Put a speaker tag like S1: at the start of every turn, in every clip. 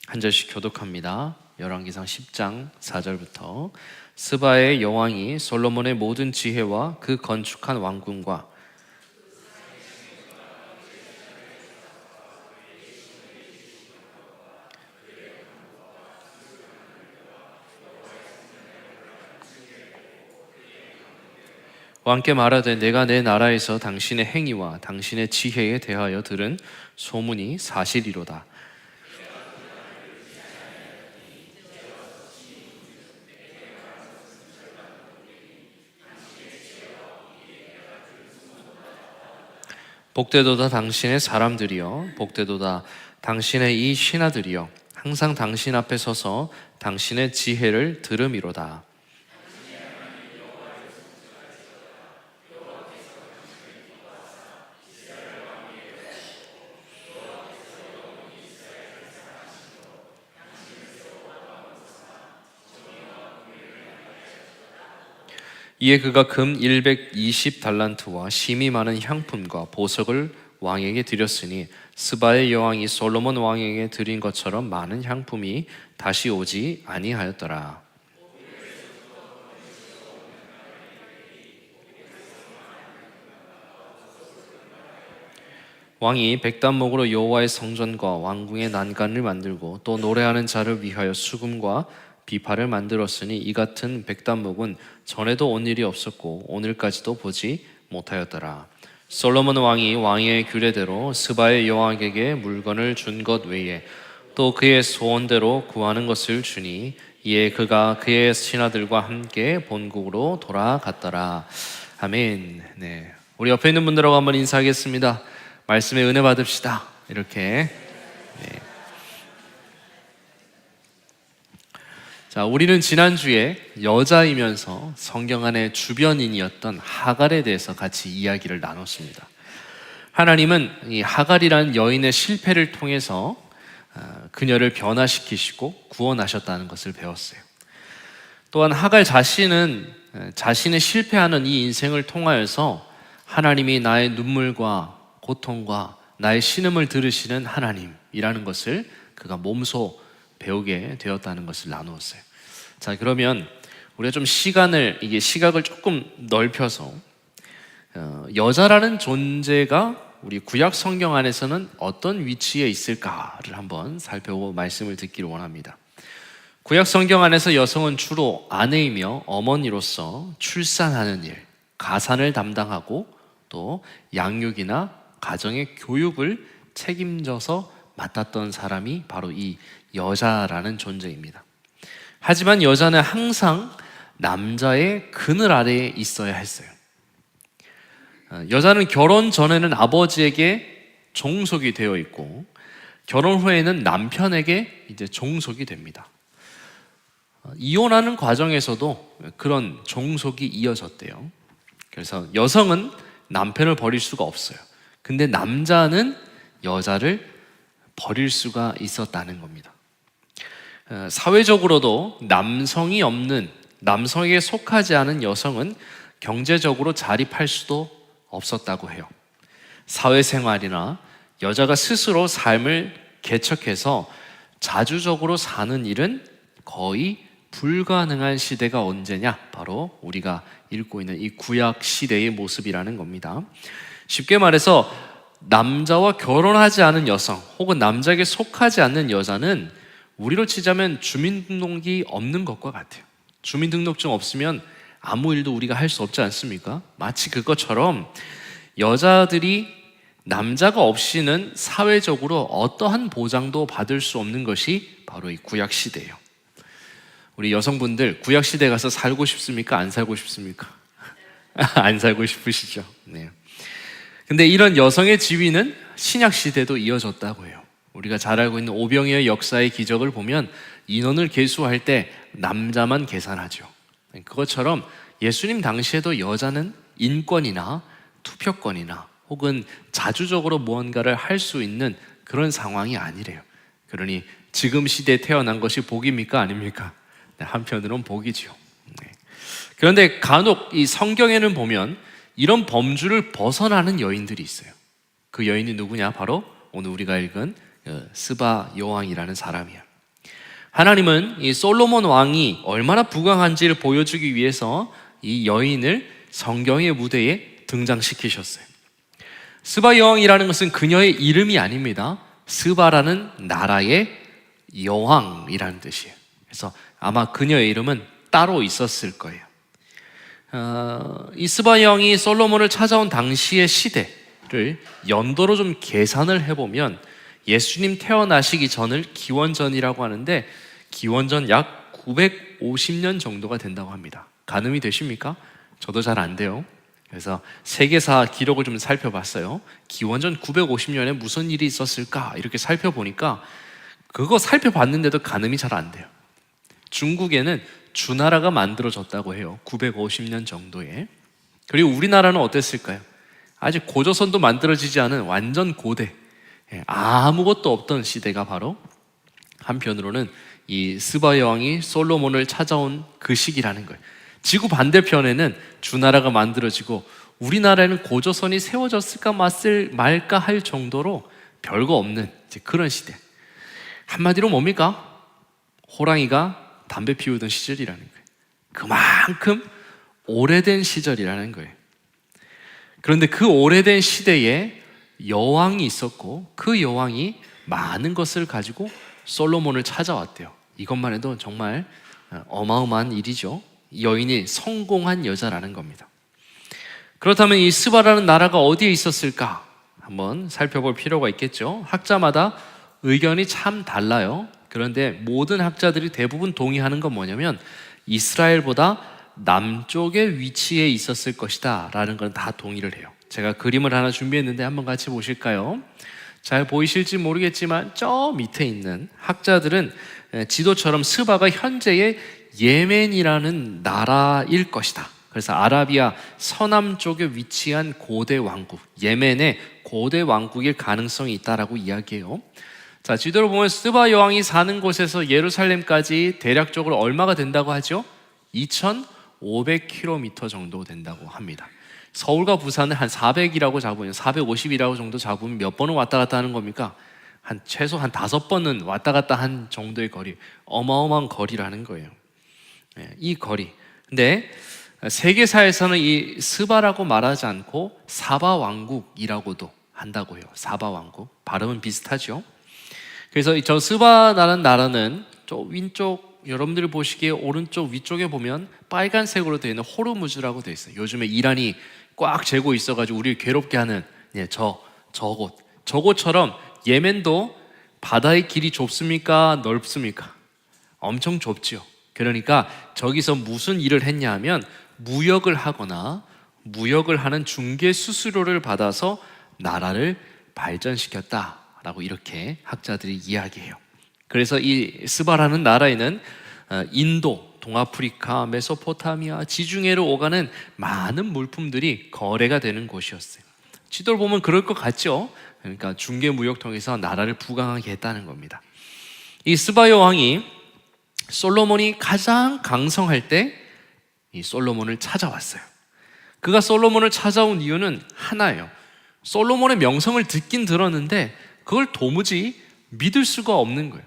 S1: 한 절씩 교독합니다. 열왕기상 10장 4절부터 스바의 여왕이 솔로몬의 모든 지혜와 그 건축한 왕궁과 왕께 말하되 내가 내 나라에서 당신의 행위와 당신의 지혜에 대하여 들은 소문이 사실이로다. 복되도다 당신의 사람들이여, 복되도다 당신의 이 신하들이여, 항상 당신 앞에 서서 당신의 지혜를 들음이로다. 이에 그가 금 120달란트와 심이 많은 향품과 보석을 왕에게 드렸으니 스바의 여왕이 솔로몬 왕에게 드린 것처럼 많은 향품이 다시 오지 아니하였더라. 왕이 백단목으로 여호와의 성전과 왕궁의 난간을 만들고 또 노래하는 자를 위하여 수금과 비파를 만들었으니 이 같은 백단목은 전에도 온 일이 없었고 오늘까지도 보지 못하였더라. 솔로몬 왕이 왕의 규례대로 스바의 여왕에게 물건을 준 것 외에 또 그의 소원대로 구하는 것을 주니 이에 그가 그의 신하들과 함께 본국으로 돌아갔더라. 아멘. 네, 우리 옆에 있는 분들하고 한번 인사하겠습니다. 말씀에 은혜 받읍시다. 이렇게. 네. 자, 우리는 지난주에 여자이면서 성경 안의 주변인이었던 하갈에 대해서 같이 이야기를 나눴습니다. 하나님은 이 하갈이라는 여인의 실패를 통해서 그녀를 변화시키시고 구원하셨다는 것을 배웠어요. 또한 하갈 자신은 자신의 실패하는 이 인생을 통하여서 하나님이 나의 눈물과 고통과 나의 신음을 들으시는 하나님이라는 것을 그가 몸소 배우게 되었다는 것을 나누었어요. 자, 그러면 우리가 좀 시각을 조금 넓혀서 여자라는 존재가 우리 구약 성경 안에서는 어떤 위치에 있을까를 한번 살펴보고 말씀을 듣기를 원합니다. 구약 성경 안에서 여성은 주로 아내이며 어머니로서 출산하는 일, 가산을 담당하고 또 양육이나 가정의 교육을 책임져서 맡았던 사람이 바로 이 여자라는 존재입니다. 하지만 여자는 항상 남자의 그늘 아래에 있어야 했어요. 여자는 결혼 전에는 아버지에게 종속이 되어 있고 결혼 후에는 남편에게 이제 종속이 됩니다. 이혼하는 과정에서도 그런 종속이 이어졌대요. 그래서 여성은 남편을 버릴 수가 없어요. 근데 남자는 여자를 버릴 수가 있었다는 겁니다. 사회적으로도 남성이 없는, 남성에게 속하지 않은 여성은 경제적으로 자립할 수도 없었다고 해요. 사회생활이나 여자가 스스로 삶을 개척해서 자주적으로 사는 일은 거의 불가능한 시대가 언제냐? 바로 우리가 읽고 있는 이 구약 시대의 모습이라는 겁니다. 쉽게 말해서 남자와 결혼하지 않은 여성 혹은 남자에게 속하지 않는 여자는 우리로 치자면 주민등록이 없는 것과 같아요. 주민등록증 없으면 아무 일도 우리가 할 수 없지 않습니까? 마치 그것처럼 여자들이 남자가 없이는 사회적으로 어떠한 보장도 받을 수 없는 것이 바로 이 구약 시대예요. 우리 여성분들 구약 시대 가서 살고 싶습니까? 안 살고 싶습니까? 안 살고 싶으시죠? 네. 근데 이런 여성의 지위는 신약 시대도 이어졌다고 해요. 우리가 잘 알고 있는 오병이어의 역사의 기적을 보면 인원을 계수할 때 남자만 계산하죠. 그것처럼 예수님 당시에도 여자는 인권이나 투표권이나 혹은 자주적으로 무언가를 할 수 있는 그런 상황이 아니래요. 그러니 지금 시대에 태어난 것이 복입니까? 아닙니까? 네, 한편으로는 복이죠. 네. 그런데 간혹 이 성경에는 보면 이런 범주를 벗어나는 여인들이 있어요. 그 여인이 누구냐? 바로 오늘 우리가 읽은 스바 여왕이라는 사람이야. 하나님은 이 솔로몬 왕이 얼마나 부강한지를 보여주기 위해서 이 여인을 성경의 무대에 등장시키셨어요. 스바 여왕이라는 것은 그녀의 이름이 아닙니다. 스바라는 나라의 여왕이라는 뜻이에요. 그래서 아마 그녀의 이름은 따로 있었을 거예요. 이 스바 여왕이 솔로몬을 찾아온 당시의 시대를 연도로 좀 계산을 해보면 예수님 태어나시기 전을 기원전이라고 하는데 기원전 약 950년 정도가 된다고 합니다. 가늠이 되십니까? 저도 잘 안 돼요. 그래서 세계사 기록을 좀 살펴봤어요. 기원전 950년에 무슨 일이 있었을까 이렇게 살펴보니까 그거 살펴봤는데도 가늠이 잘 안 돼요. 중국에는 주나라가 만들어졌다고 해요. 950년 정도에. 그리고 우리나라는 어땠을까요? 아직 고조선도 만들어지지 않은 완전 고대, 아무것도 없던 시대가 바로 한편으로는 이 스바 여왕이 솔로몬을 찾아온 그 시기라는 거예요. 지구 반대편에는 주나라가 만들어지고 우리나라에는 고조선이 세워졌을까 말까 할 정도로 별거 없는 그런 시대. 한마디로 뭡니까? 호랑이가 담배 피우던 시절이라는 거예요. 그만큼 오래된 시절이라는 거예요. 그런데 그 오래된 시대에 여왕이 있었고 그 여왕이 많은 것을 가지고 솔로몬을 찾아왔대요. 이것만 해도 정말 어마어마한 일이죠. 여인이 성공한 여자라는 겁니다. 그렇다면 이 스바라는 나라가 어디에 있었을까? 한번 살펴볼 필요가 있겠죠. 학자마다 의견이 참 달라요. 그런데 모든 학자들이 대부분 동의하는 건 뭐냐면 이스라엘보다 남쪽에 위치해 있었을 것이다 라는 건 다 동의를 해요. 제가 그림을 하나 준비했는데 한번 같이 보실까요? 잘 보이실지 모르겠지만 저 밑에 있는 학자들은 지도처럼 스바가 현재의 예멘이라는 나라일 것이다. 그래서 아라비아 서남 쪽에 위치한 고대 왕국, 예멘의 고대 왕국일 가능성이 있다라고 이야기해요. 자, 지도를 보면 스바 여왕이 사는 곳에서 예루살렘까지 대략적으로 얼마가 된다고 하죠? 2,500km 정도 된다고 합니다. 서울과 부산을 한 400이라고 잡으면 450이라고 정도 잡으면 몇 번은 왔다 갔다 하는 겁니까? 최소 한 5번은 왔다 갔다 한 정도의 거리, 어마어마한 거리라는 거예요. 이 거리. 근데 세계사에서는 이 스바라고 말하지 않고 사바 왕국이라고도 한다고 해요. 사바 왕국. 발음은 비슷하죠. 그래서 저 스바라는 나라는 저 왼쪽 여러분들이 보시기에 오른쪽 위쪽에 보면 빨간색으로 되어 있는 호르무즈라고 되어 있어요. 요즘에 이란이 꽉 재고 있어가지고 우리를 괴롭게 하는 저곳. 저곳처럼 예멘도 바다의 길이 좁습니까? 넓습니까? 엄청 좁지요. 그러니까 저기서 무슨 일을 했냐 하면 무역을 하거나 무역을 하는 중개 수수료를 받아서 나라를 발전시켰다라고 이렇게 학자들이 이야기해요. 그래서 이 스바라는 나라에는 인도, 동아프리카, 메소포타미아, 지중해로 오가는 많은 물품들이 거래가 되는 곳이었어요. 지도를 보면 그럴 것 같죠? 그러니까 중개 무역 통해서 나라를 부강하게 했다는 겁니다. 이 스바 여왕이 솔로몬이 가장 강성할 때 이 솔로몬을 찾아왔어요. 그가 솔로몬을 찾아온 이유는 하나예요. 솔로몬의 명성을 듣긴 들었는데 그걸 도무지 믿을 수가 없는 거예요.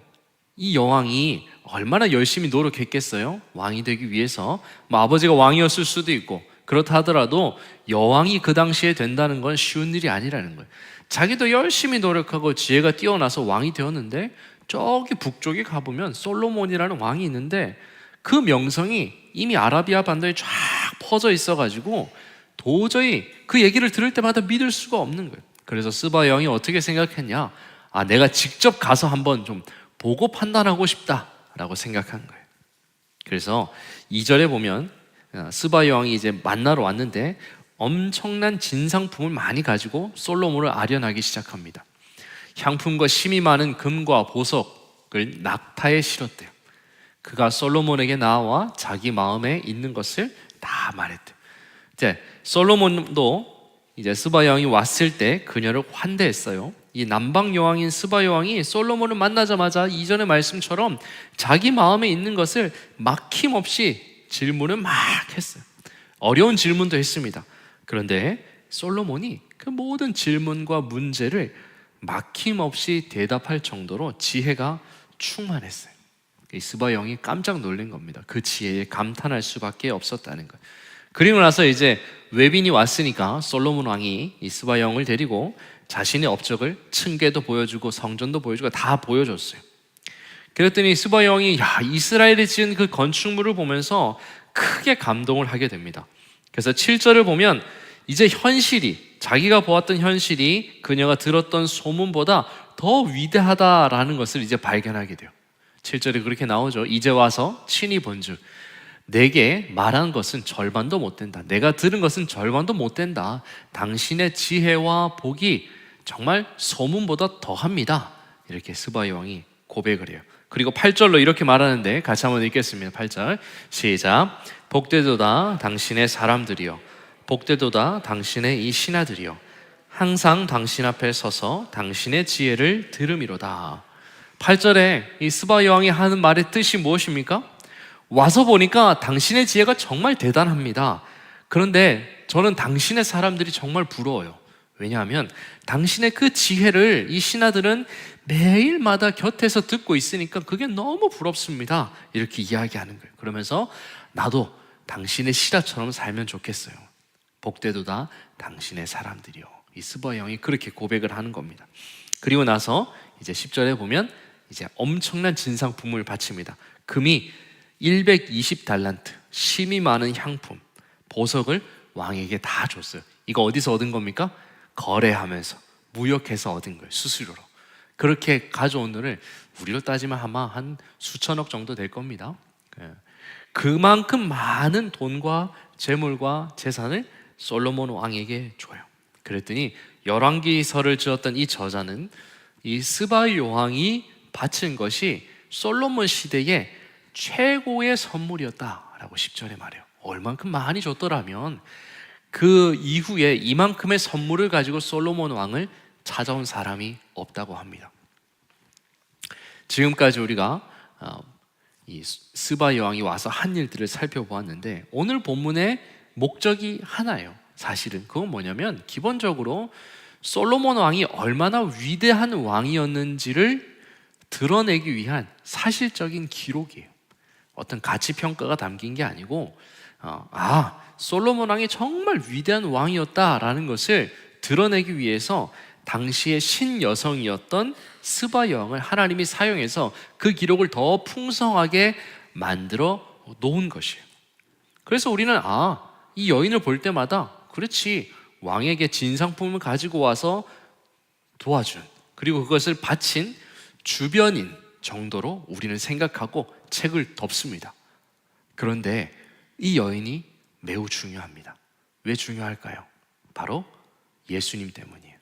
S1: 이 여왕이 얼마나 열심히 노력했겠어요? 왕이 되기 위해서. 아버지가 왕이었을 수도 있고 그렇다 하더라도 여왕이 그 당시에 된다는 건 쉬운 일이 아니라는 거예요. 자기도 열심히 노력하고 지혜가 뛰어나서 왕이 되었는데 저기 북쪽에 가보면 솔로몬이라는 왕이 있는데 그 명성이 이미 아라비아 반도에 쫙 퍼져 있어가지고 도저히 그 얘기를 들을 때마다 믿을 수가 없는 거예요. 그래서 스바 여왕이 어떻게 생각했냐? 내가 직접 가서 한번 좀 보고 판단하고 싶다라고 생각한 거예요. 그래서 2절에 보면 스바 여왕이 이제 만나러 왔는데 엄청난 진상품을 많이 가지고 솔로몬을 아련하기 시작합니다. 향품과 심이 많은 금과 보석을 낙타에 실었대요. 그가 솔로몬에게 나와 자기 마음에 있는 것을 다 말했대요. 이제 솔로몬도 이제 스바 여왕이 왔을 때 그녀를 환대했어요. 이 남방 여왕인 스바 여왕이 솔로몬을 만나자마자 이전의 말씀처럼 자기 마음에 있는 것을 막힘없이 질문을 막 했어요. 어려운 질문도 했습니다. 그런데 솔로몬이 그 모든 질문과 문제를 막힘없이 대답할 정도로 지혜가 충만했어요. 이 스바 왕이 깜짝 놀란 겁니다. 그 지혜에 감탄할 수밖에 없었다는 거예요. 그리고 나서 이제 외빈이 왔으니까 솔로몬 왕이 이 스바 왕을 데리고 자신의 업적을 층계도 보여주고 성전도 보여주고 다 보여줬어요. 그랬더니 스바 왕이 이스라엘이 지은 그 건축물을 보면서 크게 감동을 하게 됩니다. 그래서 7절을 보면 이제 현실이, 자기가 보았던 현실이 그녀가 들었던 소문보다 더 위대하다라는 것을 이제 발견하게 돼요. 7절에 그렇게 나오죠. 이제 와서 친히 본즉 내게 말한 것은 절반도 못 된다. 내가 들은 것은 절반도 못 된다. 당신의 지혜와 복이 정말 소문보다 더합니다. 이렇게 스바 왕이 고백을 해요. 그리고 8절로 이렇게 말하는데 같이 한번 읽겠습니다. 8절 시작. 복되도다 당신의 사람들이여, 복되도다 당신의 이 신하들이여, 항상 당신 앞에 서서 당신의 지혜를 들음이로다. 8절에 이 스바 왕이 하는 말의 뜻이 무엇입니까? 와서 보니까 당신의 지혜가 정말 대단합니다. 그런데 저는 당신의 사람들이 정말 부러워요. 왜냐하면 당신의 그 지혜를 이 신하들은 매일마다 곁에서 듣고 있으니까 그게 너무 부럽습니다. 이렇게 이야기하는 거예요. 그러면서 나도 당신의 신하처럼 살면 좋겠어요. 복되도다 당신의 사람들이요. 이 스바 왕이 그렇게 고백을 하는 겁니다. 그리고 나서 이제 10절에 보면 이제 엄청난 진상품을 바칩니다. 금이 120달란트, 심이 많은 향품, 보석을 왕에게 다 줬어요. 이거 어디서 얻은 겁니까? 거래하면서, 무역해서 얻은 거예요. 수수료로. 그렇게 가져온 돈을 우리로 따지면 아마 한 수천억 정도 될 겁니다. 그만큼 많은 돈과 재물과 재산을 솔로몬 왕에게 줘요. 그랬더니 열왕기서를 지었던 이 저자는 이 스바 왕이 바친 것이 솔로몬 시대의 최고의 선물이었다라고 10절에 말해요. 얼만큼 많이 줬더라면 그 이후에 이만큼의 선물을 가지고 솔로몬 왕을 찾아온 사람이 없다고 합니다. 지금까지 우리가 이 스바 왕이 와서 한 일들을 살펴보았는데 오늘 본문의 목적이 하나예요. 사실은 그건 뭐냐면 기본적으로 솔로몬 왕이 얼마나 위대한 왕이었는지를 드러내기 위한 사실적인 기록이에요. 어떤 가치평가가 담긴 게 아니고 솔로몬 왕이 정말 위대한 왕이었다라는 것을 드러내기 위해서 당시의 신여성이었던 스바 여왕을 하나님이 사용해서 그 기록을 더 풍성하게 만들어 놓은 것이에요. 그래서 우리는 이 여인을 볼 때마다 그렇지, 왕에게 진상품을 가지고 와서 도와준, 그리고 그것을 바친 주변인 정도로 우리는 생각하고 책을 덮습니다. 그런데 이 여인이 매우 중요합니다. 왜 중요할까요? 바로 예수님 때문이에요.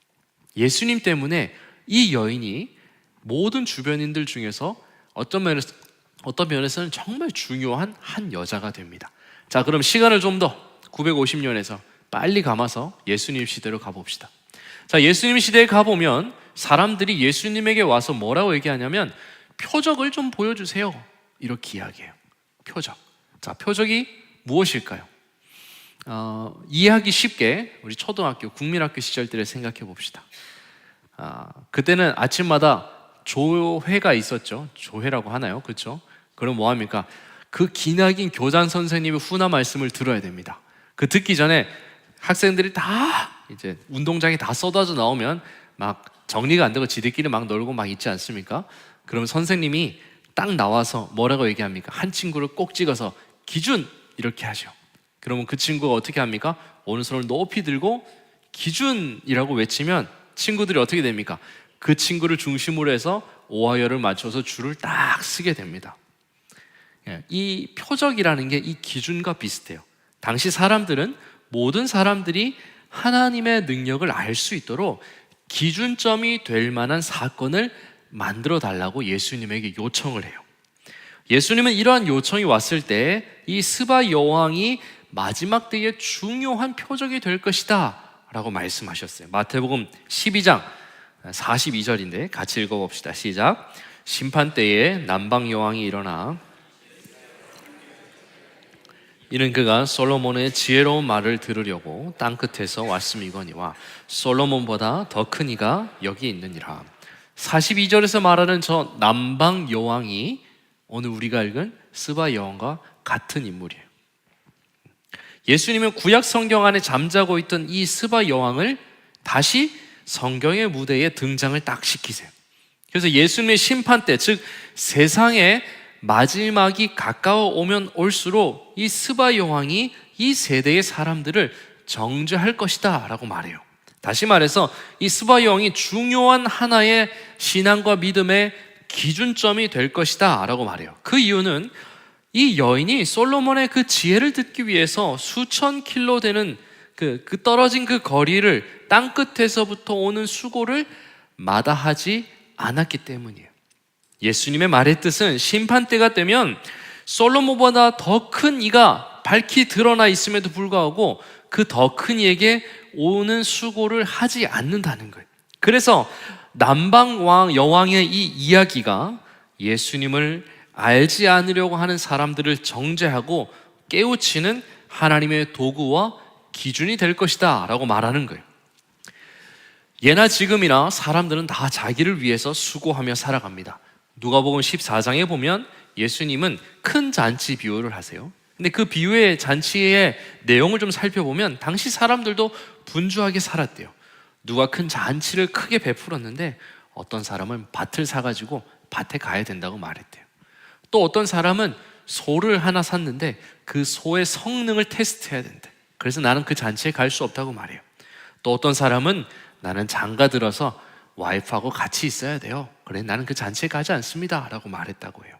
S1: 예수님 때문에 이 여인이 모든 주변인들 중에서 어떤 면에서는 정말 중요한 한 여자가 됩니다. 자, 그럼 시간을 좀 더 950년에서 빨리 감아서 예수님 시대로 가봅시다. 자, 예수님 시대에 가보면 사람들이 예수님에게 와서 뭐라고 얘기하냐면 표적을 좀 보여주세요, 이렇게 이야기해요. 표적. 자, 표적이 무엇일까요? 이해하기 쉽게 우리 초등학교, 국민학교 시절 때를 생각해 봅시다. 그때는 아침마다 조회가 있었죠. 조회라고 하나요? 그렇죠? 그럼 뭐 합니까? 그 기나긴 교장 선생님의 훈화 말씀을 들어야 됩니다. 그 듣기 전에 학생들이 다 이제 운동장에 다 쏟아져 나오면 막 정리가 안 되고 지들끼리 막 놀고 막 있지 않습니까? 그럼 선생님이 딱 나와서 뭐라고 얘기합니까? 한 친구를 꼭 찍어서 기준! 이렇게 하죠. 그러면 그 친구가 어떻게 합니까? 오른손을 높이 들고 기준이라고 외치면 친구들이 어떻게 됩니까? 그 친구를 중심으로 해서 오하열을 맞춰서 줄을 딱 쓰게 됩니다. 이 표적이라는 게 이 기준과 비슷해요. 당시 사람들은 모든 사람들이 하나님의 능력을 알 수 있도록 기준점이 될 만한 사건을 만들어 달라고 예수님에게 요청을 해요. 예수님은 이러한 요청이 왔을 때 이 스바 여왕이 마지막 때에 중요한 표적이 될 것이다 라고 말씀하셨어요. 마태복음 12장 42절인데 같이 읽어봅시다. 시작. 심판 때에 남방 여왕이 일어나 이는 그가 솔로몬의 지혜로운 말을 들으려고 땅끝에서 왔음이거니와 솔로몬보다 더 큰 이가 여기 있느니라. 42절에서 말하는 저 남방 여왕이 오늘 우리가 읽은 스바 여왕과 같은 인물이에요. 예수님은 구약 성경 안에 잠자고 있던 이 스바 여왕을 다시 성경의 무대에 등장을 딱 시키세요. 그래서 예수님의 심판 때, 즉 세상의 마지막이 가까워 오면 올수록 이 스바 여왕이 이 세대의 사람들을 정죄할 것이다 라고 말해요. 다시 말해서 이 스바 여왕이 중요한 하나의 신앙과 믿음의 기준점이 될 것이다 라고 말해요. 그 이유는 이 여인이 솔로몬의 그 지혜를 듣기 위해서 수천 킬로 되는 그 떨어진 그 거리를 땅 끝에서부터 오는 수고를 마다하지 않았기 때문이에요. 예수님의 말의 뜻은 심판 때가 되면 솔로몬보다 더 큰 이가 밝히 드러나 있음에도 불구하고 그 더 큰 이에게 오는 수고를 하지 않는다는 거예요. 그래서 남방 왕 여왕의 이 이야기가 예수님을 알지 않으려고 하는 사람들을 정죄하고 깨우치는 하나님의 도구와 기준이 될 것이다 라고 말하는 거예요. 예나 지금이나 사람들은 다 자기를 위해서 수고하며 살아갑니다. 누가복음 14장에 보면 예수님은 큰 잔치 비유를 하세요. 근데 그 비유의 잔치의 내용을 좀 살펴보면 당시 사람들도 분주하게 살았대요. 누가 큰 잔치를 크게 베풀었는데 어떤 사람은 밭을 사가지고 밭에 가야 된다고 말했대요. 또 어떤 사람은 소를 하나 샀는데 그 소의 성능을 테스트해야 된대. 그래서 나는 그 잔치에 갈 수 없다고 말해요. 또 어떤 사람은 나는 장가 들어서 와이프하고 같이 있어야 돼요. 그래 나는 그 잔치에 가지 않습니다 라고 말했다고 해요.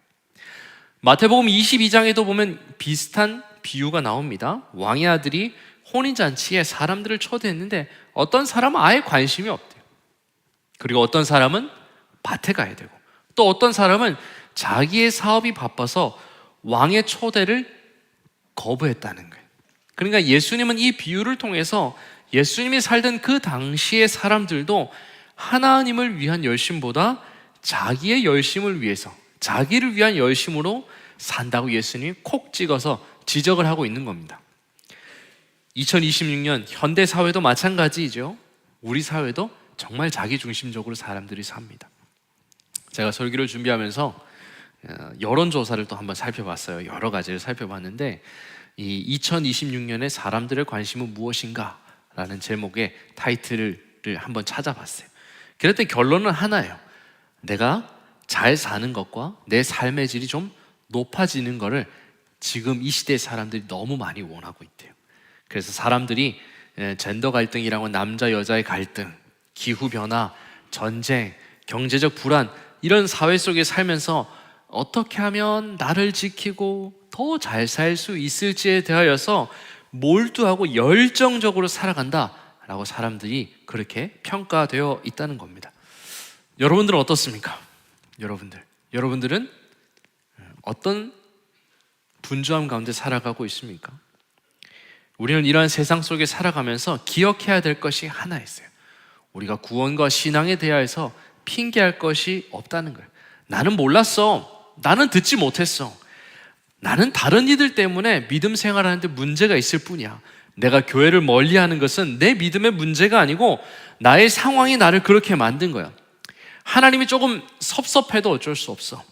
S1: 마태복음 22장에도 보면 비슷한 비유가 나옵니다. 왕의 아들이 혼인잔치에 사람들을 초대했는데 어떤 사람은 아예 관심이 없대요. 그리고 어떤 사람은 밭에 가야 되고 또 어떤 사람은 자기의 사업이 바빠서 왕의 초대를 거부했다는 거예요. 그러니까 예수님은 이 비유를 통해서 예수님이 살던 그 당시의 사람들도 하나님을 위한 열심보다 자기의 열심을 위해서 자기를 위한 열심으로 산다고 예수님이 콕 찍어서 지적을 하고 있는 겁니다. 2026년 현대 사회도 마찬가지이죠. 우리 사회도 정말 자기중심적으로 사람들이 삽니다. 제가 설교를 준비하면서 여론조사를 또 한번 살펴봤어요. 여러 가지를 살펴봤는데 이 2026년에 사람들의 관심은 무엇인가? 라는 제목의 타이틀을 한번 찾아봤어요. 그랬더니 결론은 하나예요. 내가 잘 사는 것과 내 삶의 질이 좀 높아지는 거를 지금 이 시대의 사람들이 너무 많이 원하고 있대요. 그래서 사람들이 젠더 갈등이라고 남자 여자의 갈등, 기후변화, 전쟁, 경제적 불안 이런 사회 속에 살면서 어떻게 하면 나를 지키고 더 잘 살 수 있을지에 대하여서 몰두하고 열정적으로 살아간다라고 사람들이 그렇게 평가되어 있다는 겁니다. 여러분들은 어떻습니까? 여러분들은 어떤 분주함 가운데 살아가고 있습니까? 우리는 이러한 세상 속에 살아가면서 기억해야 될 것이 하나 있어요. 우리가 구원과 신앙에 대하여서 핑계할 것이 없다는 거예요. 나는 몰랐어. 나는 듣지 못했어. 나는 다른 이들 때문에 믿음 생활하는데 문제가 있을 뿐이야. 내가 교회를 멀리하는 것은 내 믿음의 문제가 아니고 나의 상황이 나를 그렇게 만든 거야. 하나님이 조금 섭섭해도 어쩔 수 없어.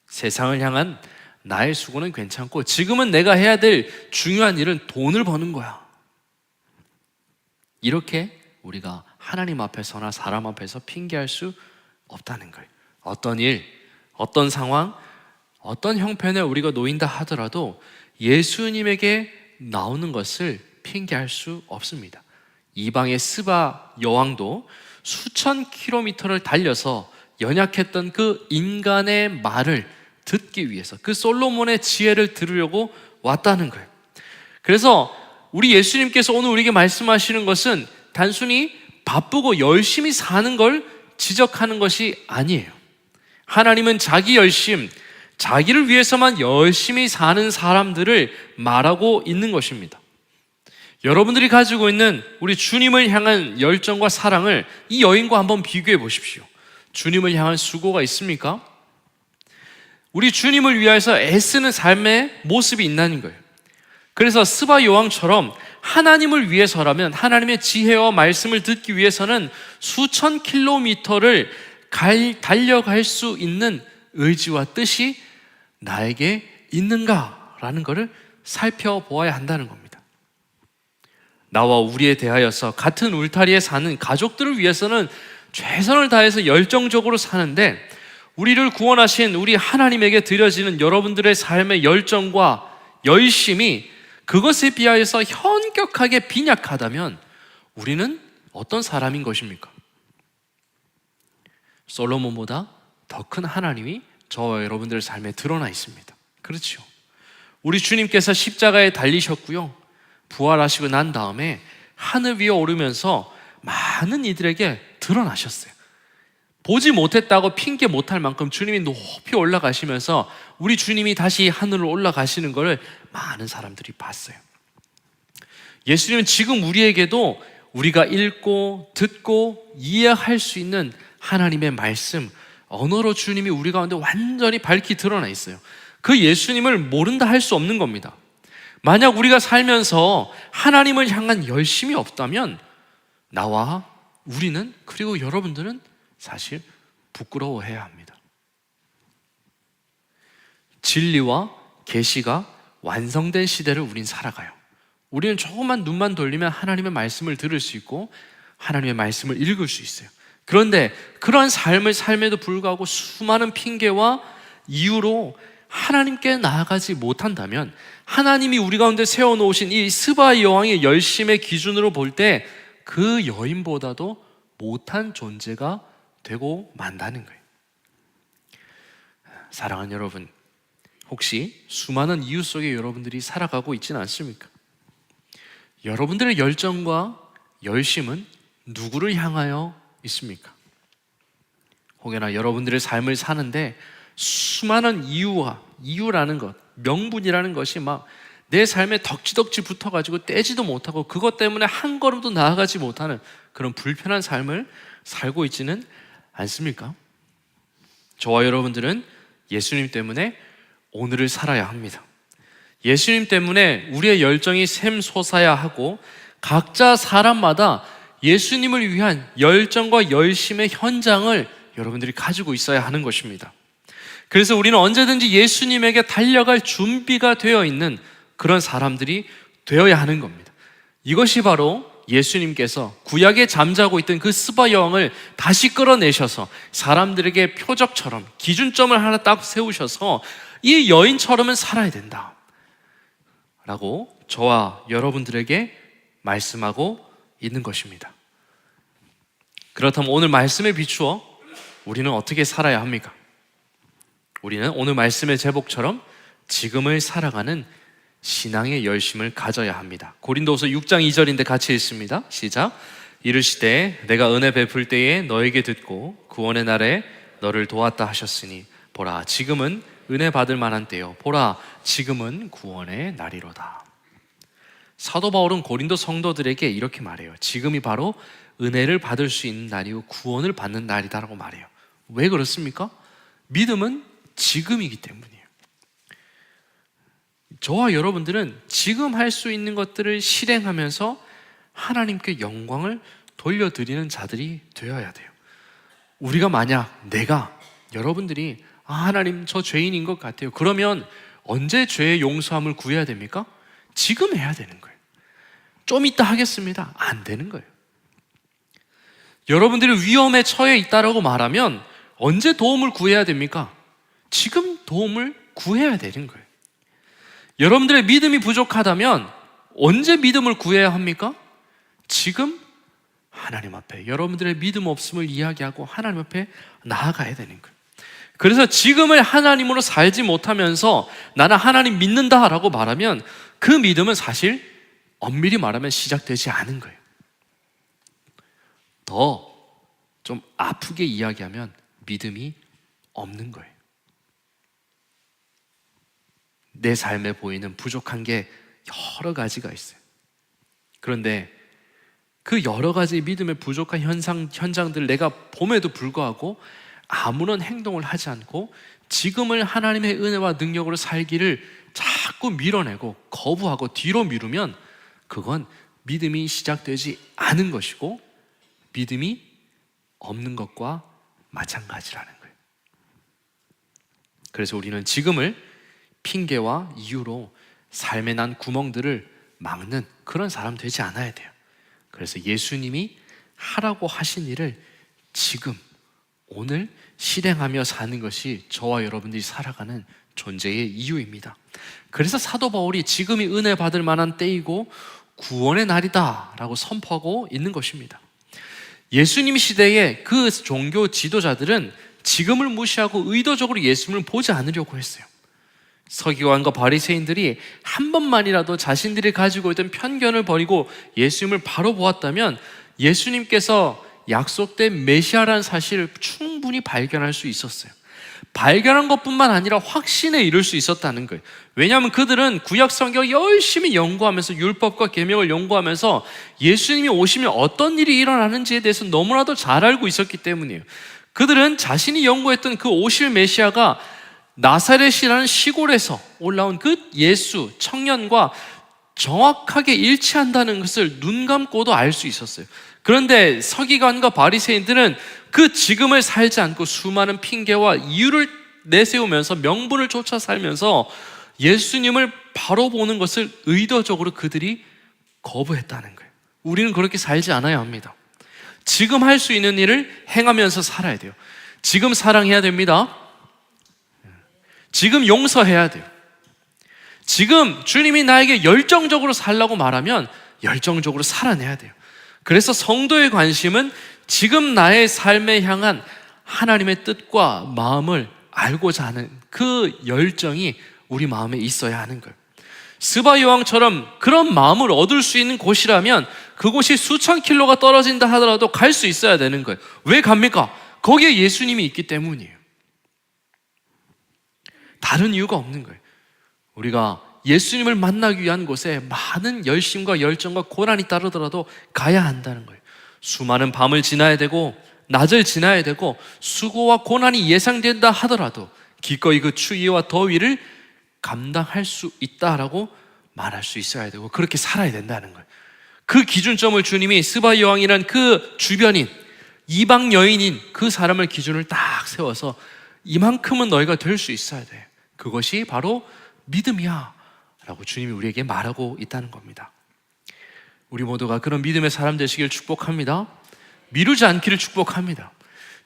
S1: 세상을 향한 나의 수고는 괜찮고 지금은 내가 해야 될 중요한 일은 돈을 버는 거야. 이렇게 우리가 하나님 앞에서나 사람 앞에서 핑계할 수 없다는 거예요. 어떤 일, 어떤 상황, 어떤 형편에 우리가 놓인다 하더라도 예수님에게 나오는 것을 핑계할 수 없습니다. 이방의 스바 여왕도 수천 킬로미터를 달려서 연약했던 그 인간의 말을 듣기 위해서 그 솔로몬의 지혜를 들으려고 왔다는 거예요. 그래서 우리 예수님께서 오늘 우리에게 말씀하시는 것은 단순히 바쁘고 열심히 사는 걸 지적하는 것이 아니에요. 하나님은 자기 열심, 자기를 위해서만 열심히 사는 사람들을 말하고 있는 것입니다. 여러분들이 가지고 있는 우리 주님을 향한 열정과 사랑을 이 여인과 한번 비교해 보십시오. 주님을 향한 수고가 있습니까? 우리 주님을 위해서 애쓰는 삶의 모습이 있다는 거예요. 그래서 스바 여왕처럼 하나님을 위해서라면 하나님의 지혜와 말씀을 듣기 위해서는 수천 킬로미터를 달려갈 수 있는 의지와 뜻이 나에게 있는가라는 것을 살펴보아야 한다는 겁니다. 나와 우리에 대하여서 같은 울타리에 사는 가족들을 위해서는 최선을 다해서 열정적으로 사는데, 우리를 구원하신 우리 하나님에게 드려지는 여러분들의 삶의 열정과 열심이 그것에 비하여서 현격하게 빈약하다면 우리는 어떤 사람인 것입니까? 솔로몬보다 더 큰 하나님이 저와 여러분들의 삶에 드러나 있습니다. 그렇죠? 우리 주님께서 십자가에 달리셨고요, 부활하시고 난 다음에 하늘 위에 오르면서 많은 이들에게 드러나셨어요. 보지 못했다고 핑계 못할 만큼 주님이 높이 올라가시면서 우리 주님이 다시 하늘로 올라가시는 것을 많은 사람들이 봤어요. 예수님은 지금 우리에게도 우리가 읽고 듣고 이해할 수 있는 하나님의 말씀, 언어로 주님이 우리 가운데 완전히 밝히 드러나 있어요. 그 예수님을 모른다 할 수 없는 겁니다. 만약 우리가 살면서 하나님을 향한 열심이 없다면 나와 우리는, 그리고 여러분들은 사실 부끄러워해야 합니다. 진리와 계시가 완성된 시대를 우린 살아가요. 우리는 조금만 눈만 돌리면 하나님의 말씀을 들을 수 있고 하나님의 말씀을 읽을 수 있어요. 그런데 그러한 삶을 삶에도 불구하고 수많은 핑계와 이유로 하나님께 나아가지 못한다면, 하나님이 우리 가운데 세워놓으신 이 스바 여왕의 열심의 기준으로 볼 때 그 여인보다도 못한 존재가 되고 만다는 거예요. 사랑하는 여러분, 혹시 수많은 이유 속에 여러분들이 살아가고 있지는 않습니까? 여러분들의 열정과 열심은 누구를 향하여 있습니까? 혹여나 여러분들의 삶을 사는데 수많은 이유라는 것, 명분이라는 것이 막 내 삶에 덕지덕지 붙어가지고 떼지도 못하고 그것 때문에 한 걸음도 나아가지 못하는 그런 불편한 삶을 살고 있지는 않습니까? 저와 여러분들은 예수님 때문에 오늘을 살아야 합니다. 예수님 때문에 우리의 열정이 샘솟아야 하고, 각자 사람마다 예수님을 위한 열정과 열심의 현장을 여러분들이 가지고 있어야 하는 것입니다. 그래서 우리는 언제든지 예수님에게 달려갈 준비가 되어 있는 그런 사람들이 되어야 하는 겁니다. 이것이 바로 예수님께서 구약에 잠자고 있던 그 스바 여왕을 다시 끌어내셔서 사람들에게 표적처럼 기준점을 하나 딱 세우셔서 이 여인처럼은 살아야 된다 라고 저와 여러분들에게 말씀하고 있는 것입니다. 그렇다면 오늘 말씀에 비추어 우리는 어떻게 살아야 합니까? 우리는 오늘 말씀의 제목처럼 지금을 살아가는 신앙의 열심을 가져야 합니다. 고린도후서 6장 2절인데 같이 읽습니다. 시작. 이르시되 내가 은혜 베풀 때에 너에게 듣고 구원의 날에 너를 도왔다 하셨으니 보라 지금은 은혜 받을 만한 때요 보라 지금은 구원의 날이로다. 사도 바울은 고린도 성도들에게 이렇게 말해요. 지금이 바로 은혜를 받을 수 있는 날이고 구원을 받는 날이다라고 말해요. 왜 그렇습니까? 믿음은 지금이기 때문이에요. 저와 여러분들은 지금 할 수 있는 것들을 실행하면서 하나님께 영광을 돌려드리는 자들이 되어야 돼요. 우리가 만약 여러분들이 하나님 저 죄인인 것 같아요. 그러면 언제 죄의 용서함을 구해야 됩니까? 지금 해야 되는 거예요. 좀 이따 하겠습니다. 안 되는 거예요. 여러분들이 위험에 처해 있다라고 말하면 언제 도움을 구해야 됩니까? 지금 도움을 구해야 되는 거예요. 여러분들의 믿음이 부족하다면 언제 믿음을 구해야 합니까? 지금 하나님 앞에 여러분들의 믿음 없음을 이야기하고 하나님 앞에 나아가야 되는 거예요. 그래서 지금을 하나님으로 살지 못하면서 나는 하나님 믿는다라고 말하면 그 믿음은 사실 엄밀히 말하면 시작되지 않은 거예요. 더 좀 아프게 이야기하면 믿음이 없는 거예요. 내 삶에 보이는 부족한 게 여러 가지가 있어요. 그런데 그 여러 가지 믿음의 부족한 현장들을 내가 봄에도 불구하고 아무런 행동을 하지 않고 지금을 하나님의 은혜와 능력으로 살기를 자꾸 밀어내고 거부하고 뒤로 미루면 그건 믿음이 시작되지 않은 것이고 믿음이 없는 것과 마찬가지라는 거예요. 그래서 우리는 지금을 핑계와 이유로 삶에 난 구멍들을 막는 그런 사람 되지 않아야 돼요. 그래서 예수님이 하라고 하신 일을 지금 오늘 실행하며 사는 것이 저와 여러분들이 살아가는 존재의 이유입니다. 그래서 사도 바울이 지금이 은혜 받을 만한 때이고 구원의 날이다 라고 선포하고 있는 것입니다. 예수님 시대의 그 종교 지도자들은 지금을 무시하고 의도적으로 예수님을 보지 않으려고 했어요. 서기관과 바리새인들이 한 번만이라도 자신들이 가지고 있던 편견을 버리고 예수님을 바로 보았다면 예수님께서 약속된 메시아라는 사실을 충분히 발견할 수 있었어요. 발견한 것뿐만 아니라 확신에 이를 수 있었다는 거예요. 왜냐하면 그들은 구약 성경을 열심히 연구하면서 율법과 계명을 연구하면서 예수님이 오시면 어떤 일이 일어나는지에 대해서 너무나도 잘 알고 있었기 때문이에요. 그들은 자신이 연구했던 그 오실 메시아가 나사렛이라는 시골에서 올라온 그 예수 청년과 정확하게 일치한다는 것을 눈 감고도 알 수 있었어요. 그런데 서기관과 바리새인들은 그 지금을 살지 않고 수많은 핑계와 이유를 내세우면서 명분을 쫓아 살면서 예수님을 바로 보는 것을 의도적으로 그들이 거부했다는 거예요. 우리는 그렇게 살지 않아야 합니다. 지금 할 수 있는 일을 행하면서 살아야 돼요. 지금 사랑해야 됩니다. 지금 용서해야 돼요. 지금 주님이 나에게 열정적으로 살라고 말하면 열정적으로 살아내야 돼요. 그래서 성도의 관심은 지금 나의 삶에 향한 하나님의 뜻과 마음을 알고자 하는 그 열정이 우리 마음에 있어야 하는 거예요. 스바 여왕처럼 그런 마음을 얻을 수 있는 곳이라면 그곳이 수천 킬로가 떨어진다 하더라도 갈 수 있어야 되는 거예요. 왜 갑니까? 거기에 예수님이 있기 때문이에요. 다른 이유가 없는 거예요. 우리가 예수님을 만나기 위한 곳에 많은 열심과 열정과 고난이 따르더라도 가야 한다는 거예요. 수많은 밤을 지나야 되고 낮을 지나야 되고 수고와 고난이 예상된다 하더라도 기꺼이 그 추위와 더위를 감당할 수 있다라고 말할 수 있어야 되고 그렇게 살아야 된다는 거예요. 그 기준점을 주님이 스바 여왕이란 그 주변인 이방 여인인 그 사람을 기준을 딱 세워서 이만큼은 너희가 될 수 있어야 돼. 그것이 바로 믿음이야 라고 주님이 우리에게 말하고 있다는 겁니다. 우리 모두가 그런 믿음의 사람 되시길 축복합니다. 미루지 않기를 축복합니다.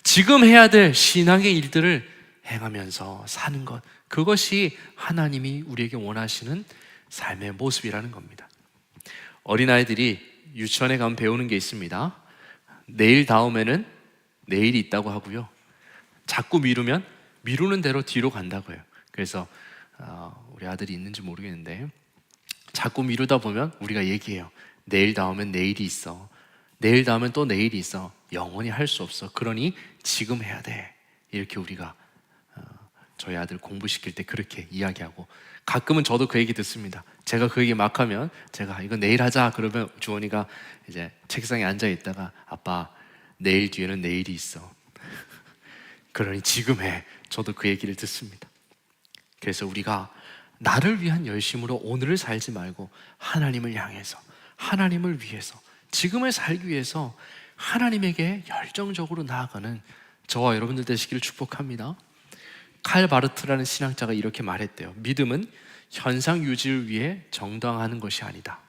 S1: 지금 해야 될 신앙의 일들을 행하면서 사는 것, 그것이 하나님이 우리에게 원하시는 삶의 모습이라는 겁니다. 어린아이들이 유치원에 가면 배우는 게 있습니다. 내일 다음에는 내일이 있다고 하고요, 자꾸 미루면 미루는 대로 뒤로 간다고요. 그래서 우리 아들이 있는지 모르겠는데 자꾸 미루다 보면 우리가 얘기해요. 내일 다음엔 내일이 있어. 내일 다음엔 또 내일이 있어. 영원히 할 수 없어. 그러니 지금 해야 돼. 이렇게 우리가 저희 아들 공부시킬 때 그렇게 이야기하고, 가끔은 저도 그 얘기 듣습니다. 제가 그 얘기 막 하면 제가 이거 내일 하자 그러면 주원이가 이제 책상에 앉아 있다가 아빠 내일 뒤에는 내일이 있어. 그러니 지금 해. 저도 그 얘기를 듣습니다. 그래서 우리가 나를 위한 열심으로 오늘을 살지 말고 하나님을 향해서, 하나님을 위해서, 지금을 살기 위해서 하나님에게 열정적으로 나아가는 저와 여러분들 되시기를 축복합니다. 칼 바르트라는 신학자가 이렇게 말했대요. 믿음은 현상 유지를 위해 정당화하는 것이 아니다.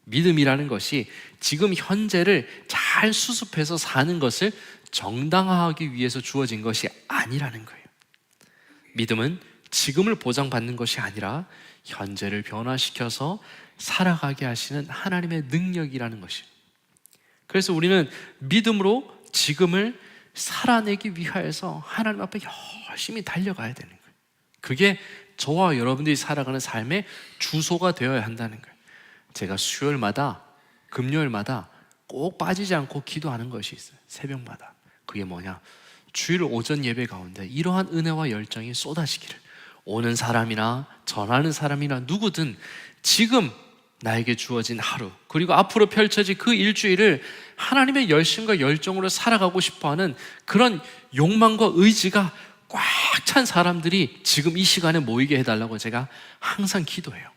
S1: 믿음이라는 것이 지금 현재를 잘 수습해서 사는 것을 정당화하기 위해서 주어진 것이 아니라는 거예요. 믿음은 지금을 보장받는 것이 아니라 현재를 변화시켜서 살아가게 하시는 하나님의 능력이라는 것이에요. 그래서 우리는 믿음으로 지금을 살아내기 위하여서 하나님 앞에 열심히 달려가야 되는 거예요. 그게 저와 여러분들이 살아가는 삶의 주소가 되어야 한다는 거예요. 제가 수요일마다, 금요일마다 꼭 빠지지 않고 기도하는 것이 있어요. 새벽마다. 그게 뭐냐? 주일 오전 예배 가운데 이러한 은혜와 열정이 쏟아지기를, 오는 사람이나 전하는 사람이나 누구든 지금 나에게 주어진 하루, 그리고 앞으로 펼쳐질 그 일주일을 하나님의 열심과 열정으로 살아가고 싶어하는 그런 욕망과 의지가 꽉 찬 사람들이 지금 이 시간에 모이게 해달라고 제가 항상 기도해요.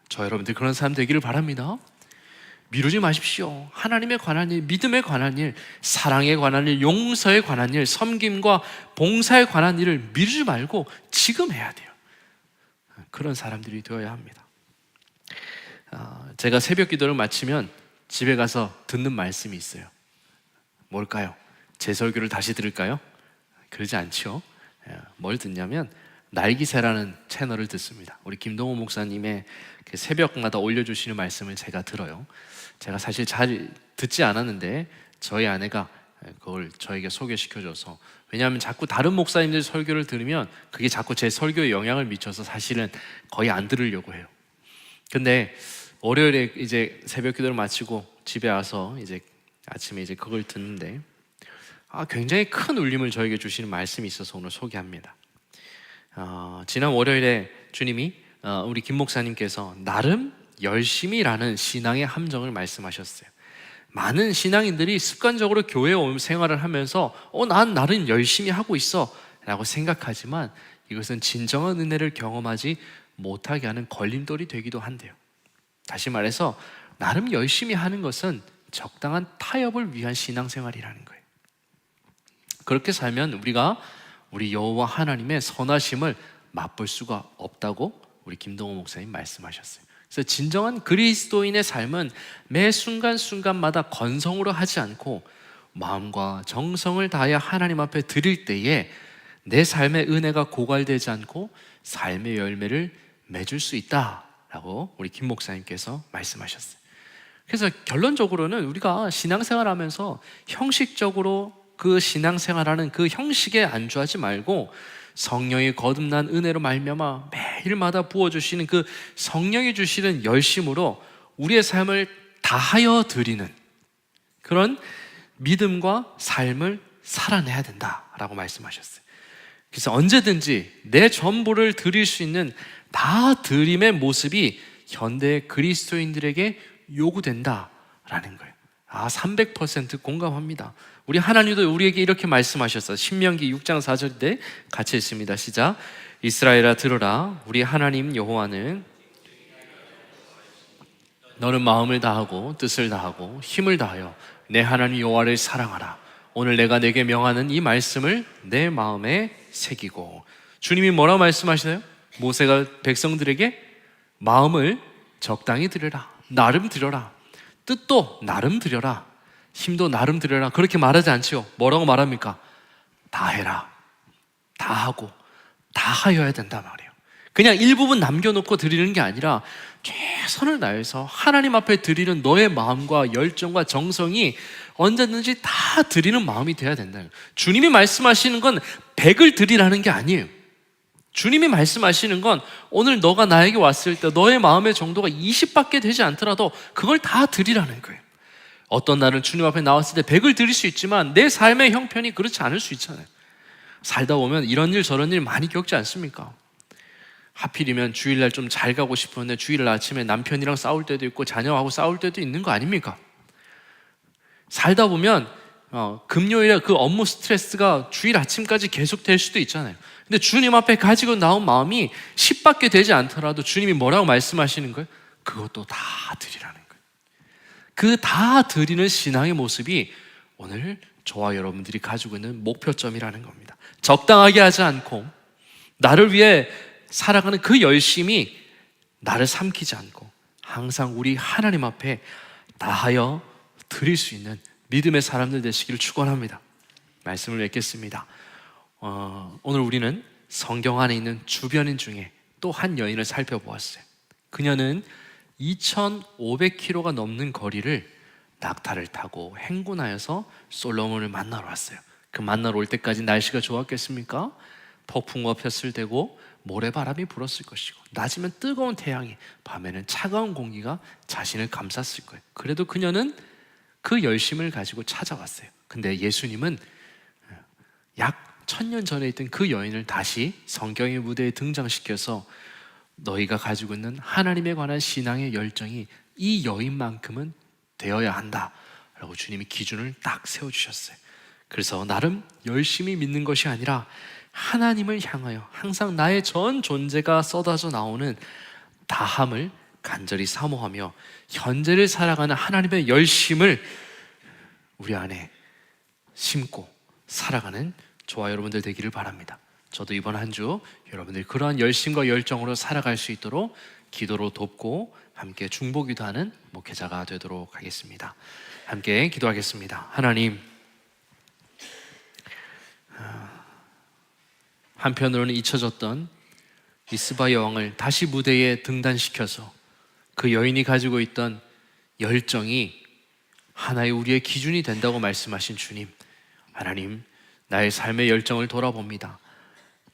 S1: 저 여러분들 그런 사람 되기를 바랍니다. 미루지 마십시오. 하나님에 관한 일, 믿음에 관한 일, 사랑에 관한 일, 용서에 관한 일, 섬김과 봉사에 관한 일을 미루지 말고 지금 해야 돼요. 그런 사람들이 되어야 합니다. 제가 새벽 기도를 마치면 집에 가서 듣는 말씀이 있어요. 뭘까요? 제 설교를 다시 들을까요? 그러지 않죠. 뭘 듣냐면 날기새라는 채널을 듣습니다. 우리 김동호 목사님의 그 새벽마다 올려주시는 말씀을 제가 들어요. 제가 사실 잘 듣지 않았는데 저희 아내가 그걸 저에게 소개시켜줘서, 왜냐하면 자꾸 다른 목사님들 설교를 들으면 그게 자꾸 제 설교에 영향을 미쳐서 사실은 거의 안 들으려고 해요. 근데 월요일에 이제 새벽 기도를 마치고 집에 와서 이제 아침에 이제 그걸 듣는데 굉장히 큰 울림을 저에게 주시는 말씀이 있어서 오늘 소개합니다. 지난 월요일에 주님이 우리 김 목사님께서 나름 열심히라는 신앙의 함정을 말씀하셨어요. 많은 신앙인들이 습관적으로 교회 생활을 하면서 난 나름 열심히 하고 있어 라고 생각하지만 이것은 진정한 은혜를 경험하지 못하게 하는 걸림돌이 되기도 한대요. 다시 말해서 나름 열심히 하는 것은 적당한 타협을 위한 신앙생활이라는 거예요. 그렇게 살면 우리가 우리 여호와 하나님의 선하심을 맛볼 수가 없다고 우리 김동호 목사님 말씀하셨어요. 그래서 진정한 그리스도인의 삶은 매 순간순간마다 건성으로 하지 않고 마음과 정성을 다하여 하나님 앞에 드릴 때에 내 삶의 은혜가 고갈되지 않고 삶의 열매를 맺을 수 있다라고 우리 김 목사님께서 말씀하셨어요. 그래서 결론적으로는 우리가 신앙생활하면서 형식적으로 그 신앙생활하는 그 형식에 안주하지 말고 성령이 거듭난 은혜로 말미암아 매일마다 부어주시는 그 성령이 주시는 열심으로 우리의 삶을 다하여 드리는 그런 믿음과 삶을 살아내야 된다라고 말씀하셨어요. 그래서 언제든지 내 전부를 드릴 수 있는 다 드림의 모습이 현대 그리스도인들에게 요구된다라는 거예요. 300% 공감합니다. 우리 하나님도 우리에게 이렇게 말씀하셨어요. 신명기 6장 4절인데 같이 읽습니다. 시작. 이스라엘아 들으라. 우리 하나님 여호와는 너는 마음을 다하고 뜻을 다하고 힘을 다하여 내 하나님 여호와를 사랑하라. 오늘 내가 내게 명하는 이 말씀을 내 마음에 새기고. 주님이 뭐라고 말씀하시나요? 모세가 백성들에게 마음을 적당히 드려라, 나름 드려라, 뜻도 나름 드려라, 힘도 나름 드려라, 그렇게 말하지 않지요. 뭐라고 말합니까? 다 해라, 다 하고 다 하여야 된단 말이에요. 그냥 일부분 남겨놓고 드리는 게 아니라 최선을 다해서 하나님 앞에 드리는 너의 마음과 열정과 정성이 언제든지 다 드리는 마음이 돼야 된다. 주님이 말씀하시는 건 100을 드리라는 게 아니에요. 주님이 말씀하시는 건 오늘 너가 나에게 왔을 때 너의 마음의 정도가 20밖에 되지 않더라도 그걸 다 드리라는 거예요. 어떤 날은 주님 앞에 나왔을 때 100을 드릴 수 있지만 내 삶의 형편이 그렇지 않을 수 있잖아요. 살다 보면 이런 일 저런 일 많이 겪지 않습니까? 하필이면 주일날 좀 잘 가고 싶었는데 주일날 아침에 남편이랑 싸울 때도 있고 자녀하고 싸울 때도 있는 거 아닙니까? 살다 보면 금요일에 그 업무 스트레스가 주일 아침까지 계속 될 수도 있잖아요. 근데 주님 앞에 가지고 나온 마음이 10밖에 되지 않더라도 주님이 뭐라고 말씀하시는 거예요? 그것도 다 드리라는 거예요. 그 다 드리는 신앙의 모습이 오늘 저와 여러분들이 가지고 있는 목표점이라는 겁니다. 적당하게 하지 않고 나를 위해 살아가는 그 열심이 나를 삼키지 않고 항상 우리 하나님 앞에 다하여 드릴 수 있는 믿음의 사람들 되시기를 축원합니다. 말씀을 맺겠습니다. 오늘 우리는 성경 안에 있는 주변인 중에 또 한 여인을 살펴보았어요. 그녀는 2,500km가 넘는 거리를 낙타를 타고 행군하여서 솔로몬을 만나러 왔어요. 그 만나러 올 때까지 날씨가 좋았겠습니까? 폭풍과 폈을 때고 모래바람이 불었을 것이고 낮이면 뜨거운 태양이, 밤에는 차가운 공기가 자신을 감쌌을 거예요. 그래도 그녀는 그 열심을 가지고 찾아왔어요. 근데 예수님은 약 1000년 전에 있던 그 여인을 다시 성경의 무대에 등장시켜서 너희가 가지고 있는 하나님에 관한 신앙의 열정이 이 여인만큼은 되어야 한다 라고 주님이 기준을 딱 세워주셨어요. 그래서 나름 열심히 믿는 것이 아니라 하나님을 향하여 항상 나의 전 존재가 쏟아져 나오는 다함을 간절히 사모하며 현재를 살아가는 하나님의 열심을 우리 안에 심고 살아가는 저와 여러분들 되기를 바랍니다. 저도 이번 한 주 여러분들이 그러한 열심과 열정으로 살아갈 수 있도록 기도로 돕고 함께 중보기도하는 목회자가 되도록 하겠습니다. 함께 기도하겠습니다. 하나님, 한편으로는 잊혀졌던 이스바 여왕을 다시 무대에 등단시켜서 그 여인이 가지고 있던 열정이 하나의 우리의 기준이 된다고 말씀하신 주님, 하나님, 나의 삶의 열정을 돌아봅니다.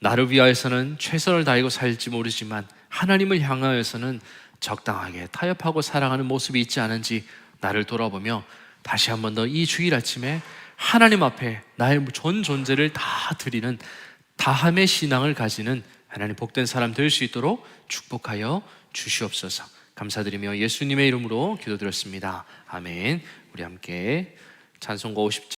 S1: 나를 위하여서는 최선을 다하고 살지 모르지만 하나님을 향하여서는 적당하게 타협하고 살아가는 모습이 있지 않은지 나를 돌아보며 다시 한 번 더 이 주일 아침에 하나님 앞에 나의 전 존재를 다 드리는 다함의 신앙을 가지는 하나님 복된 사람 될 수 있도록 축복하여 주시옵소서. 감사드리며 예수님의 이름으로 기도드렸습니다. 아멘. 우리 함께 찬송가 50절